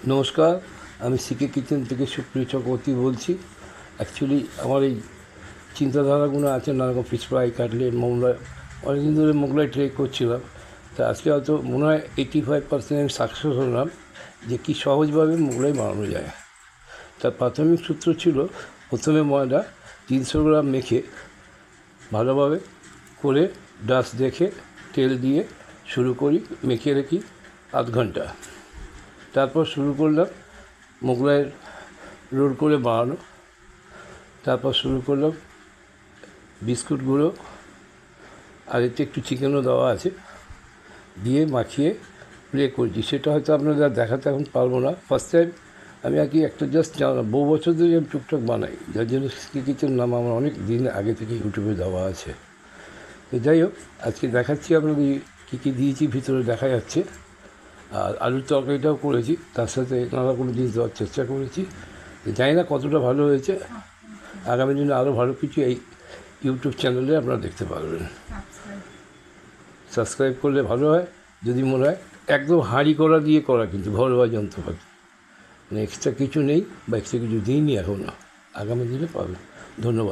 নমস্কার, আমি সিকে কিচেন থেকে সুপ্রিয় চক্রবর্তী বলছি। অ্যাকচুয়ালি আমার এই চিন্তাধারাগুলো আছে নানারকম ফিশ ফ্রাই, কাটলেট, মোগলাই। অনেকদিন ধরে মোগলাই ট্রাই করছিলাম। তা আজকে হয়তো মনে হয় 85% আমি সাকসেস হলাম যে কী সহজভাবে মোগলাই বানানো যায়। তার প্রাথমিক সূত্র ছিল প্রথমে ময়দা 300 গ্রাম মেখে ভালোভাবে করে ডাস্ট দেখে তেল দিয়ে শুরু করি, মেখে রাখি আধ ঘন্টা। তারপর শুরু করলাম মোগলাইয়ের রোল করে বানানো। তারপর শুরু করলাম বিস্কুট গুঁড়ো, আর এতে একটু চিকেনও দেওয়া আছে, দিয়ে মাখিয়ে প্লে করছি। সেটা হয়তো আপনাদের দেখাতে এখন পারবো না। ফার্স্ট টাইম আমি আর কি একটা জাস্ট বহু বছর ধরে আমি টুকটাক বানাই, যার জন্য সিকে কিচেন নাম আমার অনেক দিন আগে থেকে ইউটিউবে দেওয়া আছে। তো যাই হোক, আজকে দেখাচ্ছি আপনাদের কী কী দিয়েছি, ভিতরে দেখা যাচ্ছে। আর আলুর তরকারিটাও করেছি, তার সাথে নানা কোনো জিনিস দেওয়ার চেষ্টা করেছি। জানি না কতটা ভালো হয়েছে। আগামী দিনে আরও ভালো কিছু এই ইউটিউব চ্যানেলে আপনারা দেখতে পারবেন। সাবস্ক্রাইব করলে ভালো হয়। যদি মনে হয় একদম হাঁড়ি করা দিয়ে করা, কিন্তু ঘরোয়া যন্ত্রপাতি, মানে এক্সট্রা কিছু নেই বা এক্সট্রা কিছু দিইনি এখনও। আগামী দিনে পাবেন। ধন্যবাদ।